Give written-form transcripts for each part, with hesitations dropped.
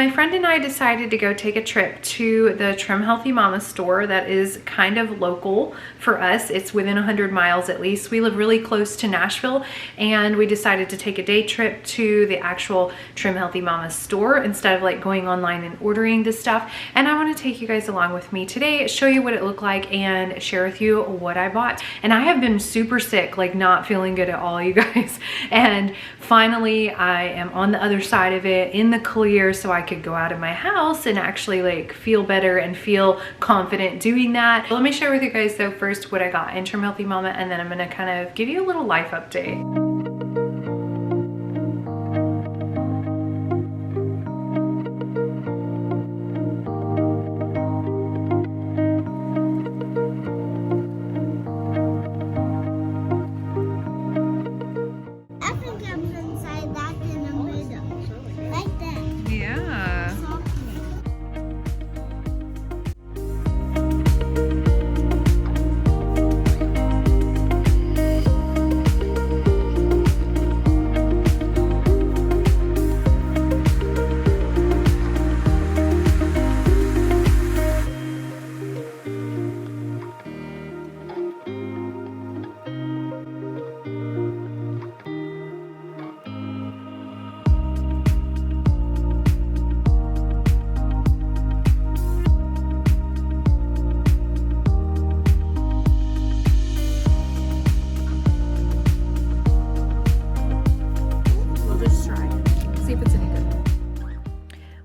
my friend and I decided to go take a trip to the Trim Healthy Mama store that is kind of local for us. It's within 100 miles at least. We live really close to Nashville, and we decided to take a day trip to the actual Trim Healthy Mama store instead of like going online and ordering this stuff. And I want to take you guys along with me today, show you what it looked like, and share with you what I bought. And I have been super sick, like not feeling good at all, you guys. And finally, I am on the other side of it in the clear, so I could go out of my house and actually like feel better and feel confident doing that. Let me share with you guys though first what I got in Trim Healthy Mama, and then I'm gonna kind of give you a little life update.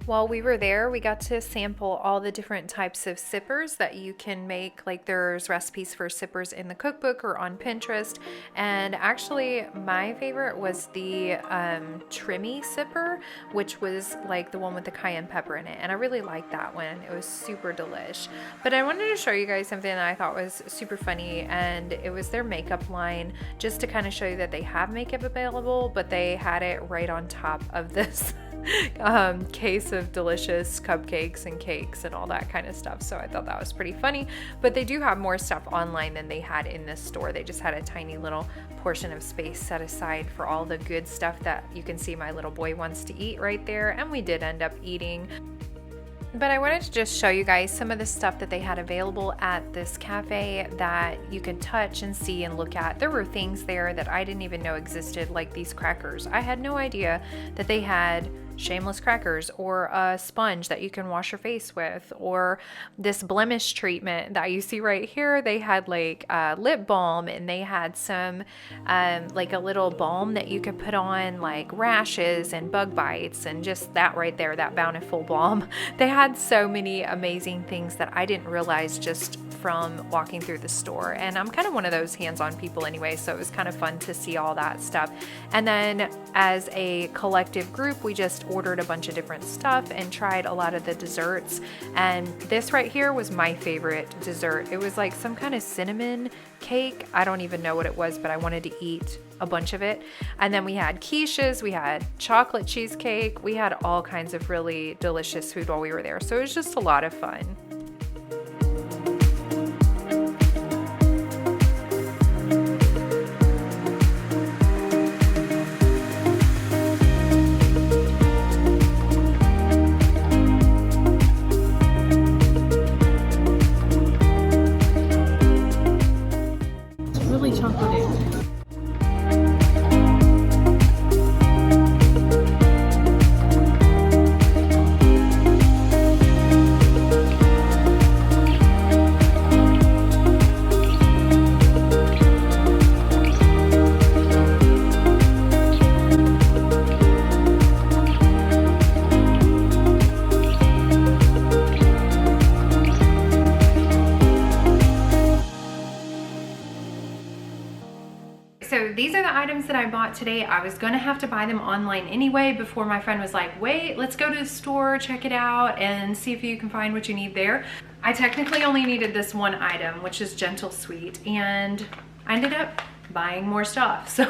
While we were there, we got to sample all the different types of sippers that you can make. Like there's recipes for sippers in the cookbook or on Pinterest. And actually my favorite was the Trimmy sipper, which was like the one with the cayenne pepper in it. And I really liked that one. It was super delish. But I wanted to show you guys something that I thought was super funny, and it was their makeup line, just to kind of show you that they have makeup available, but they had it right on top of this case of delicious cupcakes and cakes and all that kind of stuff. So I thought that was pretty funny. But they do have more stuff online than they had in this store. They just had a tiny little portion of space set aside for all the good stuff that you can see my little boy wants to eat right there, and we did end up eating. But I wanted to just show you guys some of the stuff that they had available at this cafe that you could touch and see and look at. There were things there that I didn't even know existed, like these crackers. I had no idea that they had Shameless crackers, or a sponge that you can wash your face with, or this blemish treatment that you see right here. They had like lip balm, and they had some like a little balm that you could put on like rashes and bug bites, and just that right there, that Bountiful balm. They had so many amazing things that I didn't realize just from walking through the store. And I'm kind of one of those hands-on people anyway, so it was kind of fun to see all that stuff. And then as a collective group, we just ordered a bunch of different stuff and tried a lot of the desserts. And this right here was my favorite dessert. It was like some kind of cinnamon cake. I don't even know what it was, but I wanted to eat a bunch of it. And then we had quiches, we had chocolate cheesecake, we had all kinds of really delicious food while we were there. So it was just a lot of fun. So these are the items that I bought today. I was gonna have to buy them online anyway before my friend was like, wait, let's go to the store, check it out, and see if you can find what you need there. I technically only needed this one item, which is Gentle Sweet, and I ended up buying more stuff. So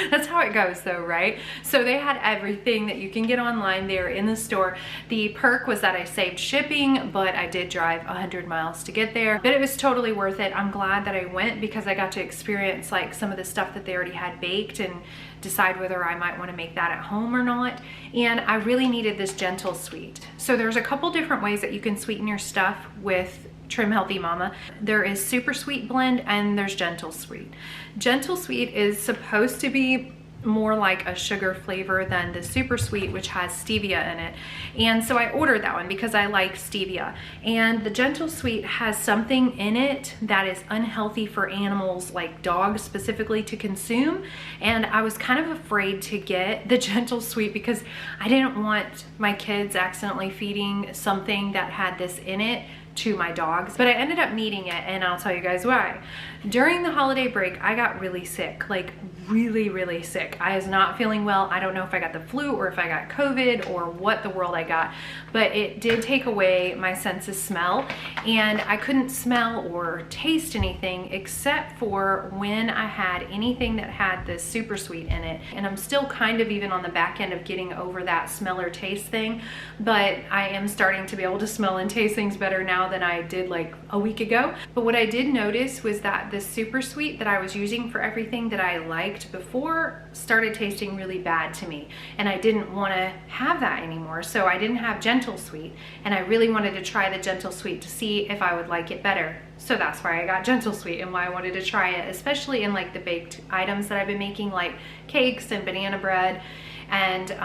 that's how it goes though, right? So they had everything that you can get online there in the store. The perk was that I saved shipping, but I did drive 100 miles to get there, but it was totally worth it. I'm glad that I went because I got to experience like some of the stuff that they already had baked, and decide whether I might want to make that at home or not. And I really needed this gentle sweet. So there's a couple different ways that you can sweeten your stuff with Trim Healthy Mama. There is super sweet blend and there's gentle sweet. Gentle sweet is supposed to be more like a sugar flavor than the super sweet, which has stevia in it. And so I ordered that one because I like stevia. And the gentle sweet has something in it that is unhealthy for animals, like dogs specifically, to consume. And I was kind of afraid to get the gentle sweet because I didn't want my kids accidentally feeding something that had this in it to my dogs, but I ended up needing it, and I'll tell you guys why. During the holiday break, I got really sick, like really sick. I was not feeling well. I don't know if I got the flu or if I got COVID or what the world I got, but it did take away my sense of smell, and I couldn't smell or taste anything except for when I had anything that had this super sweet in it. And I'm still kind of even on the back end of getting over that smell or taste thing, but I am starting to be able to smell and taste things better now than I did like a week ago. But what I did notice was that the super sweet that I was using for everything that I liked before started tasting really bad to me, and I didn't want to have that anymore. So I didn't have gentle sweet, and I really wanted to try the gentle sweet to see if I would like it better. So that's why I got gentle sweet and why I wanted to try it, especially in like the baked items that I've been making, like cakes and banana bread, and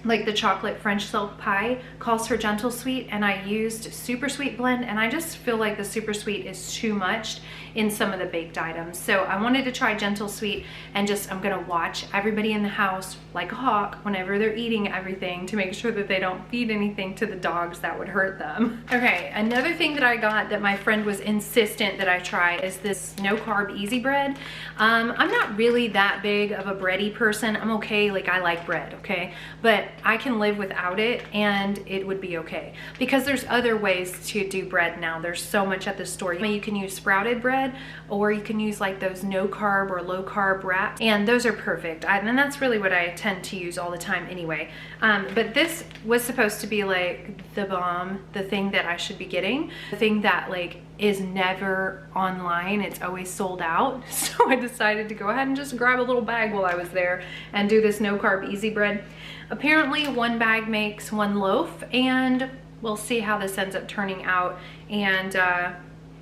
like the chocolate French silk pie calls for gentle sweet, and I used super sweet blend, and I just feel like the super sweet is too much in some of the baked items. So I wanted to try gentle sweet, and I'm gonna watch everybody in the house like a hawk whenever they're eating everything to make sure that they don't feed anything to the dogs that would hurt them. Okay, another thing that I got that my friend was insistent that I try is this no carb easy bread. I'm not really that big of a bready person. I'm okay, like I like bread, okay? But I can live without it and it would be okay, because there's other ways to do bread now. There's so much at the store. You can use sprouted bread, or you can use like those no carb or low carb wraps, and those are perfect. And that's really what I tend to use all the time anyway. But this was supposed to be like the bomb, the thing that I should be getting, the thing that like is never online, it's always sold out. So I decided to go ahead and just grab a little bag while I was there and do this no carb easy bread. Apparently one bag makes one loaf, and we'll see how this ends up turning out and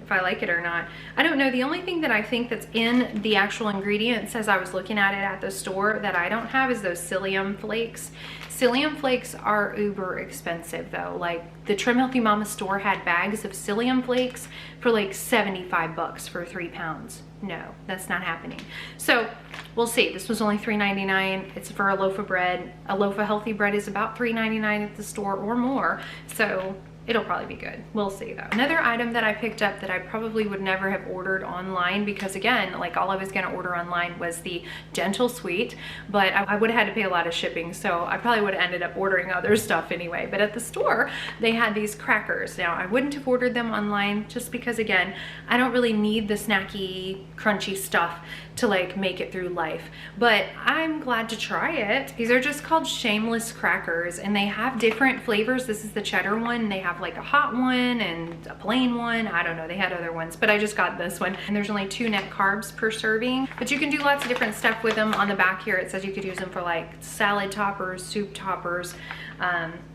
if I like it or not. I don't know. The only thing that I think that's in the actual ingredients as I was looking at it at the store that I don't have is those psyllium flakes. Psyllium flakes are uber expensive though. Like the Trim Healthy Mama store had bags of psyllium flakes for like 75 bucks for 3 pounds. No, that's not happening. So we'll see. This was only $3.99. It's for a loaf of bread. A loaf of healthy bread is about $3.99 at the store or more. So it'll probably be good. We'll see though. Another item that I picked up that I probably would never have ordered online, because again, like all I was gonna order online was the gentle sweet, but I would have had to pay a lot of shipping, so I probably would have ended up ordering other stuff anyway. But at the store, they had these crackers. Now, I wouldn't have ordered them online just because, again, I don't really need the snacky, crunchy stuff to like make it through life, but I'm glad to try it. These are just called Shameless crackers, and they have different flavors. This is the cheddar one. They have like a hot one and a plain one. I don't know, they had other ones, but I just got this one, and there's only 2 net carbs per serving, but you can do lots of different stuff with them. On the back here it says you could use them for like salad toppers, soup toppers,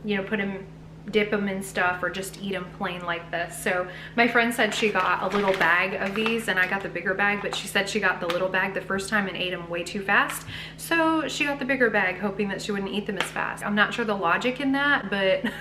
you know, dip them in stuff, or just eat them plain like this. So my friend said she got a little bag of these, and I got the bigger bag, but she said she got the little bag the first time and ate them way too fast. So she got the bigger bag, hoping that she wouldn't eat them as fast. I'm not sure the logic in that, but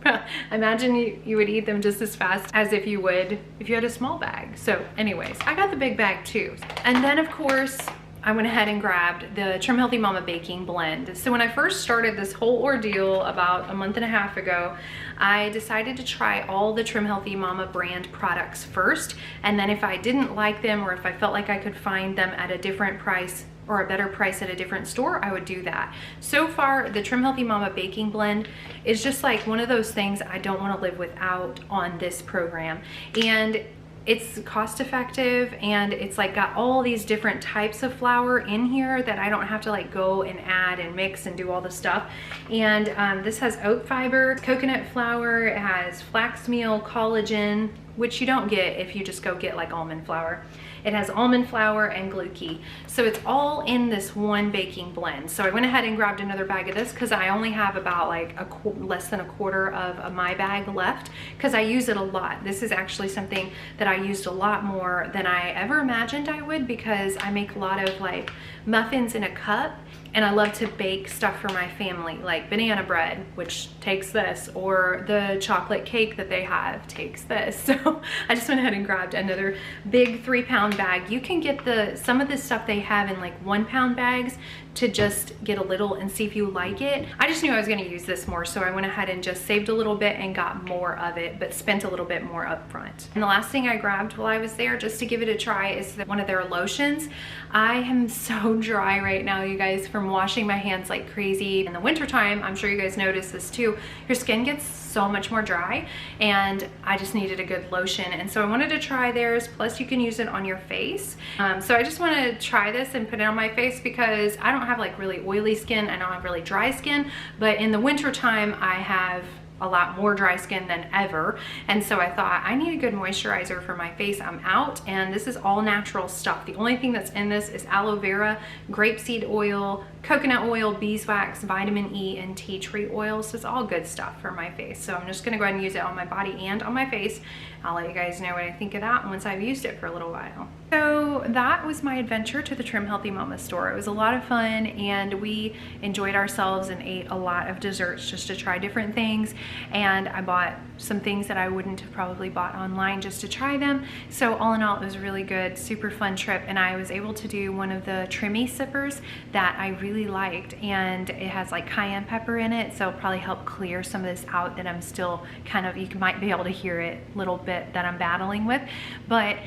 I imagine you would eat them just as fast as if you would if you had a small bag. So anyways, I got the big bag too. And then of course, I went ahead and grabbed the Trim Healthy Mama baking blend. So when I first started this whole ordeal about a month and a half ago, I decided to try all the Trim Healthy Mama brand products first, and then if I didn't like them, or if I felt like I could find them at a different price or a better price at a different store, I would do that. So far, the Trim Healthy Mama baking blend is just like one of those things I don't want to live without on this program. And it's cost effective, and it's like got all these different types of flour in here that I don't have to like go and add and mix and do all the stuff. And this has oat fiber, coconut flour, it has flax meal, collagen, which you don't get if you just go get like almond flour. It has almond flour and glucose. So it's all in this one baking blend. So I went ahead and grabbed another bag of this because I only have about like less than a quarter of my bag left because I use it a lot. This is actually something that I used a lot more than I ever imagined I would, because I make a lot of like muffins in a cup, and I love to bake stuff for my family, like banana bread, which takes this, or the chocolate cake that they have takes this. So I just went ahead and grabbed another big 3-pound bag. You can get some of the stuff they have in like 1-pound bags to just get a little and see if you like it. I just knew I was going to use this more, so I went ahead and just saved a little bit and got more of it, but spent a little bit more up front. And the last thing I grabbed while I was there just to give it a try is one of their lotions. I am so dry right now, you guys, from washing my hands like crazy. In the wintertime, I'm sure you guys notice this too, your skin gets so much more dry, and I just needed a good lotion, and so I wanted to try theirs. Plus you can use it on your face, so I just want to try this and put it on my face because I don't have like really oily skin, I don't have really dry skin, but in the winter time I have a lot more dry skin than ever, and so I thought I need a good moisturizer for my face. I'm out, and this is all natural stuff. The only thing that's in this is aloe vera, grapeseed oil, coconut oil, beeswax, vitamin E, and tea tree oil. So it's all good stuff for my face. So I'm just gonna go ahead and use it on my body and on my face. I'll let you guys know what I think of that once I've used it for a little while. So that was my adventure to the Trim Healthy Mama store. It was a lot of fun, and we enjoyed ourselves and ate a lot of desserts just to try different things. And I bought some things that I wouldn't have probably bought online just to try them. So all in all, it was a really good, super fun trip, and I was able to do one of the trimmy sippers that I really liked, and it has like cayenne pepper in it, so it'll probably help clear some of this out that I'm still kind of, you might be able to hear it a little bit that I'm battling with. But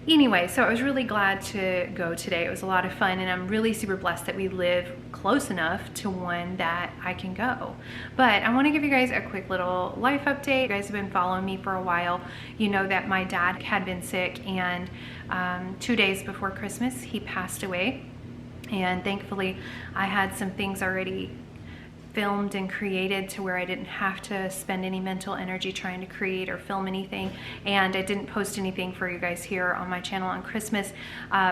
anyway, so I was really glad to go today. It was a lot of fun, and I'm really super blessed that we live close enough to one that I can go. But I want to give you guys a quick little life update. You guys have been following me for a while. You know that my dad had been sick, and 2 days before Christmas he passed away, and thankfully I had some things already filmed and created to where I didn't have to spend any mental energy trying to create or film anything. And I didn't post anything for you guys here on my channel on Christmas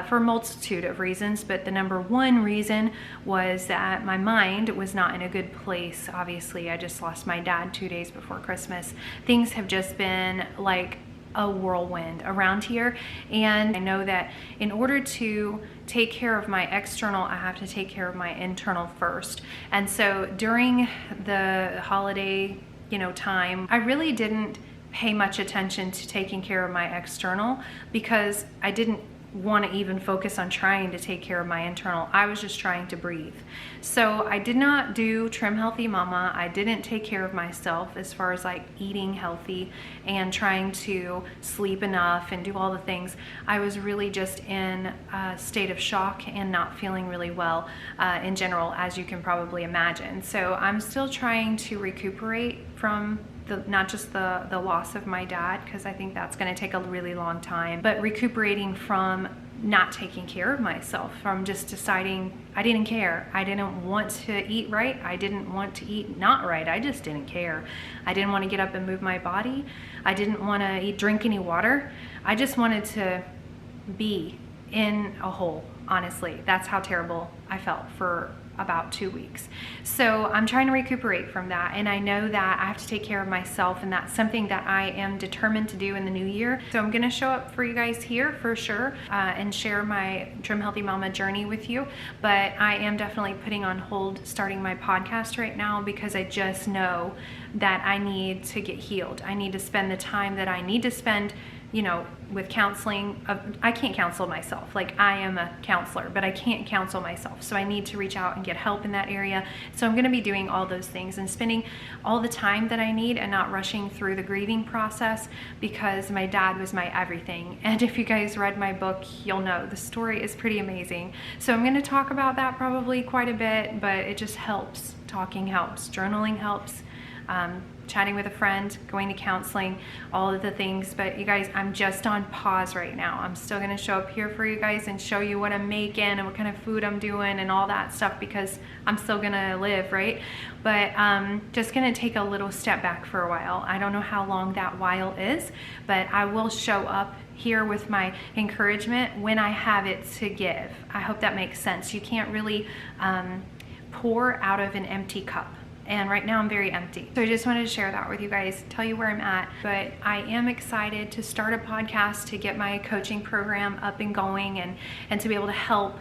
for a multitude of reasons, but the number one reason was that my mind was not in a good place. Obviously, I just lost my dad 2 days before Christmas. Things have just been like a whirlwind around here, and I know that in order to take care of my external, I have to take care of my internal first. And so during the holiday, time, I really didn't pay much attention to taking care of my external because I didn't want to even focus on trying to take care of my internal. I was just trying to breathe. So I did not do Trim Healthy Mama. I didn't take care of myself as far as like eating healthy and trying to sleep enough and do all the things. I was really just in a state of shock and not feeling really well in general, as you can probably imagine. So I'm still trying to recuperate from not just the loss of my dad, because I think that's going to take a really long time, but recuperating from not taking care of myself, from just deciding I didn't care. I didn't want to eat right. I didn't want to eat not right. I just didn't care. I didn't want to get up and move my body. I didn't want to drink any water. I just wanted to be in a hole. Honestly, that's how terrible I felt for about 2 weeks. So I'm trying to recuperate from that, and I know that I have to take care of myself, and that's something that I am determined to do in the new year. So I'm gonna show up for you guys here for sure and share my Trim Healthy Mama journey with you, but I am definitely putting on hold starting my podcast right now because I just know that I need to get healed. I need to spend the time that I need to spend with counseling. I can't counsel myself. Like, I am a counselor, but I can't counsel myself. So I need to reach out and get help in that area. So I'm going to be doing all those things and spending all the time that I need and not rushing through the grieving process, because my dad was my everything. And if you guys read my book, you'll know the story is pretty amazing. So I'm going to talk about that probably quite a bit, but it just helps. Talking helps. Journaling helps. chatting with a friend, going to counseling, all of the things. But you guys, I'm just on pause right now. I'm still gonna show up here for you guys and show you what I'm making and what kind of food I'm doing and all that stuff, because I'm still gonna live, right? But just gonna take a little step back for a while. I don't know how long that while is, but I will show up here with my encouragement when I have it to give. I hope that makes sense. You can't really pour out of an empty cup. And right now I'm very empty. So I just wanted to share that with you guys, tell you where I'm at. But I am excited to start a podcast to get my coaching program up and going, and to be able to help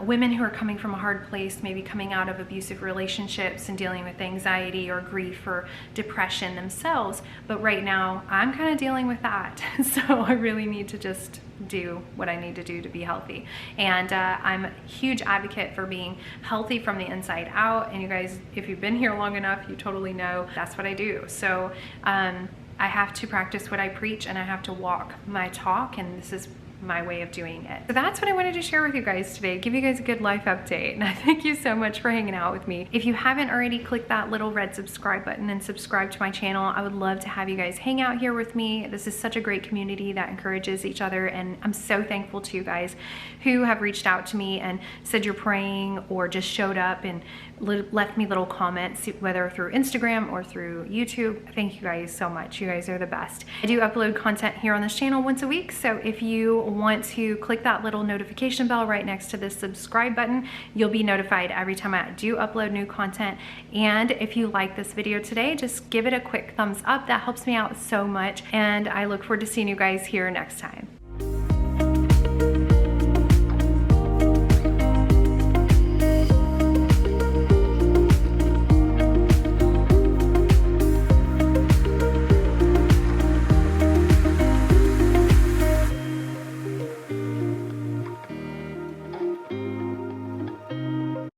women who are coming from a hard place, maybe coming out of abusive relationships and dealing with anxiety or grief or depression themselves. But right now I'm kind of dealing with that. So I really need to just do what I need to do to be healthy. And I'm a huge advocate for being healthy from the inside out. And you guys, if you've been here long enough, you totally know that's what I do. So I have to practice what I preach, and I have to walk my talk, and this is my way of doing it. So that's what I wanted to share with you guys today, give you guys a good life update. And I thank you so much for hanging out with me. If you haven't already, click that little red subscribe button and subscribe to my channel. I would love to have you guys hang out here with me. This is such a great community that encourages each other, and I'm so thankful to you guys who have reached out to me and said you're praying, or just showed up and left me little comments, whether through Instagram or through YouTube. Thank you guys so much. You guys are the best. I do upload content here on this channel once a week, so if you want to click that little notification bell right next to this subscribe button, you'll be notified every time I do upload new content. And if you like this video today, just give it a quick thumbs up. That helps me out so much, and I look forward to seeing you guys here next time.